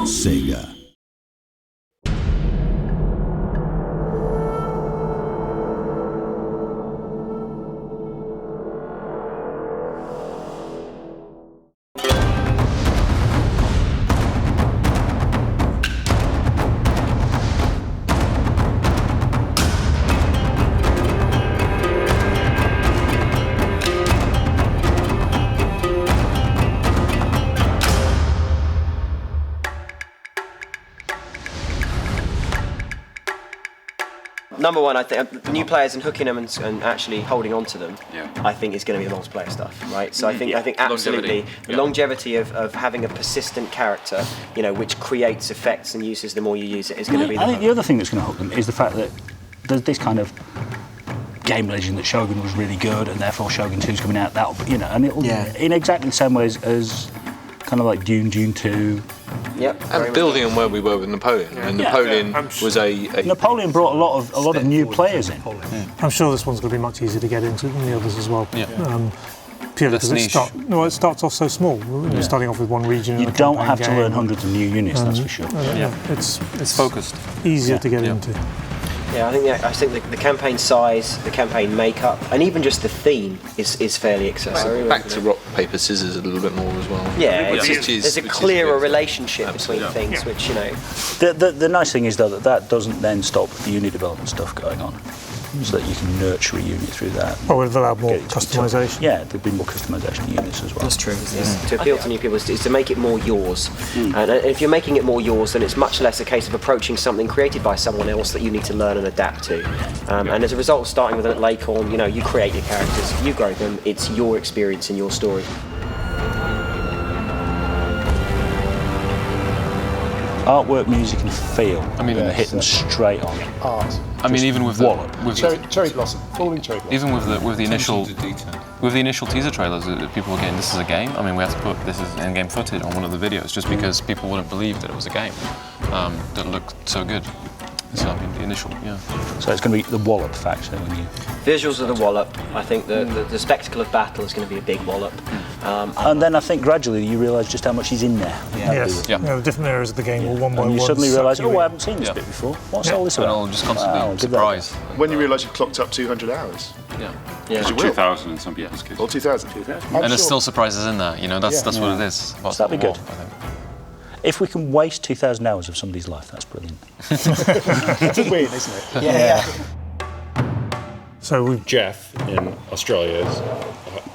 Sega. Number one, I think new players and hooking them and actually holding on to them, I think is going to be the multiplayer stuff, right? So I think absolutely the longevity of having a persistent character, you know, which creates effects and uses the more you use it is going to be. I think the other thing that's going to hook them is the fact that there's this kind of game legend that Shogun was really good, and therefore Shogun 2 is coming out. That'll, you know, and it'll in exactly the same ways as kind of like Dune 2. Yep. And building on where we were with Napoleon. And Napoleon was Napoleon brought a lot of new players in. I'm sure this one's going to be much easier to get into than the others as well. Purely because it starts off so small. You're starting off with one region. You don't have to learn hundreds of new units, that's for sure. It's focused. Easier to get into. Yeah, I think the campaign size, the campaign makeup, and even just the theme is fairly accessible. Back to rock, paper, scissors a little bit more as well. Yeah, there's a clearer relationship between things, which, you know. The nice thing is, though, that doesn't then stop the unit development stuff going on, so that you can nurture a unit through that. Oh, it'll allow more customisation. Yeah, there'll be more customisation of units as well. That's true. To appeal to new people is to make it more yours. And if you're making it more yours, then it's much less a case of approaching something created by someone else that you need to learn and adapt to. And as a result of starting with an Lacorn, you know, you create your characters, you grow them, it's your experience and your story. Artwork, music, and feel. I mean, hit them straight on. Art. I mean, even with cherry blossom, falling cherry blossom. Even with the initial teaser trailers, people were getting this is a game. I mean, we had to put this is in-game footage on one of the videos just because people wouldn't believe that it was a game that looked so good. So I mean, the initial, So it's going to be the wallop factor when you. Visuals are the wallop. I think the spectacle of battle is going to be a big wallop. And then I think gradually you realise just how much is in there. The different areas of the game will one by one. You suddenly realise, I haven't seen this bit before. What's all this about? And I'll just constantly surprise. When you realise you've clocked up 200 hours. Because you will. 2,000 in some people's cases. Or 2,000. And there's still surprises in there. You know, that's what it is. That'd be good. I think. If we can waste 2,000 hours of somebody's life, that's brilliant. It's a win, isn't it? Yeah. So Jeff in Australia has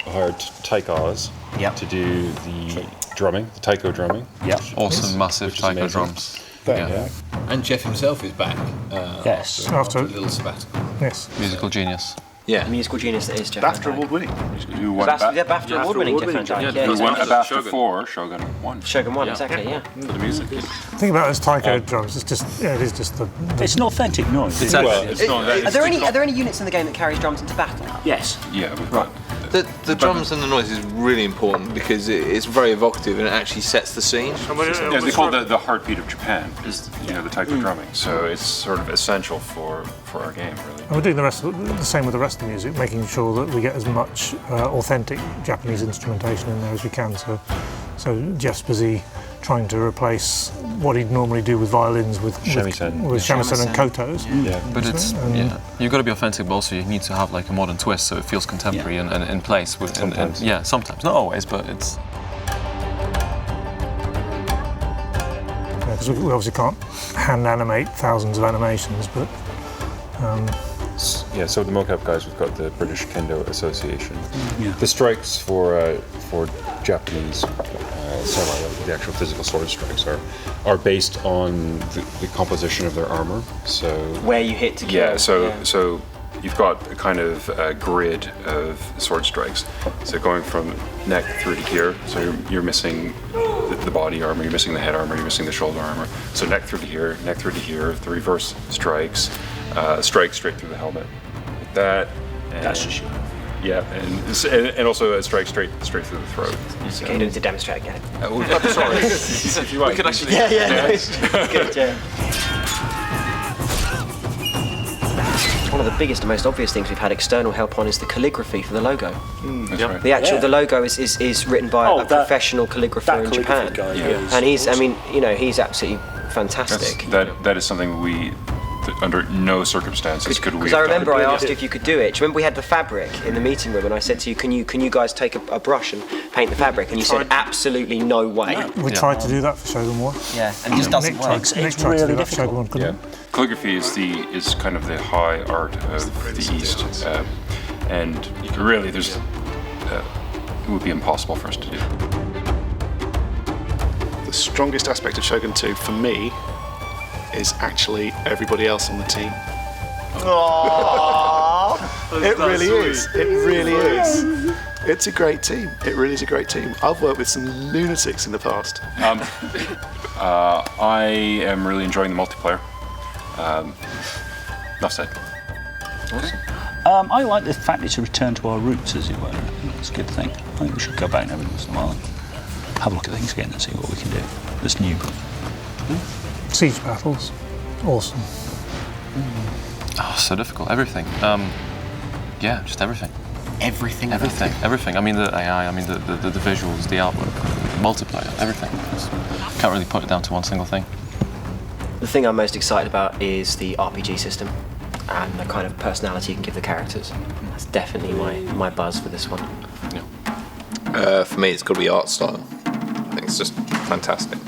hired Taikos to do the drumming, the taiko drumming. Yeah. Awesome, massive taiko drums. And Jeff himself is back. After a little sabbatical. Yes. Musical genius. Yeah. Musical genius that is Jeff. BAFTA award winning. Who won BAFTA award winning Jeff Van Dyke. Who won a BAFTA for Shogun 1. Shogun 1, exactly, For the music. Think about it as taiko drums. It's just, it is just the. It's an authentic noise. Are there any units in the game that carries drums into battle? Yes. Yeah, we've got. The drums and the noise is really important because it's very evocative and it actually sets the scene. They call it the heartbeat of Japan, is the taiko drumming. So it's sort of essential for our game, really. And we're doing the same with the rest of the music, making sure that we get as much authentic Japanese instrumentation in there as we can. So Jeff's busy trying to replace what he'd normally do with violins with shamisen and kotos. But it's you've got to be authentic, but also you need to have like a modern twist so it feels contemporary and in place. Sometimes, sometimes, not always, but it's. Because we obviously can't hand animate thousands of animations, but. So the mocap guys, we've got the British Kendo Association. The strikes for Japanese samurai, the actual physical sword strikes, are based on the composition of their armor. So where you hit to kill. So you've got a kind of grid of sword strikes. So going from neck through to here. So you're missing the body armor, you're missing the head armor, you're missing the shoulder armor. So neck through to here, neck through to here. The reverse strikes. Strike straight through the helmet, like that. And that's just you. Yeah, and also a strike straight through the throat. Okay, you need to demonstrate again. Sorry. We could actually. It's good, one of the biggest and most obvious things we've had external help on is the calligraphy for the logo. That's right. The logo is written by a professional calligrapher in Japan. Guy, And he's he's absolutely fantastic. That is something under no circumstances could we. Because I remember I asked you if you could do it. Do you remember we had the fabric in the meeting room, and I said to you, "Can you guys take a brush and paint the fabric?" And you said, "Absolutely no way." We tried to do that for Shogun 1. Yeah, and it just doesn't Nick work. tried to do that for Shogun 1, couldn't he? Calligraphy is kind of the high art of the East, and really, it would be impossible for us to do. The strongest aspect of Shogun 2 for me is actually everybody else on the team. It really is. It really is. It's a great team. It really is a great team. I've worked with some lunatics in the past. I am really enjoying the multiplayer. Enough said. I like the fact it's a return to our roots, as it were. It's a good thing. I think we should go back every once in a while and have a look at things again and see what we can do. That's new. Siege battles, awesome. Oh, so difficult. Everything. Just everything. Everything. Everything. I mean the AI. I mean the visuals, the artwork, the multiplayer, everything. Can't really put it down to one single thing. The thing I'm most excited about is the RPG system and the kind of personality you can give the characters. That's definitely my buzz for this one. For me, it's got to be art style. I think it's just fantastic.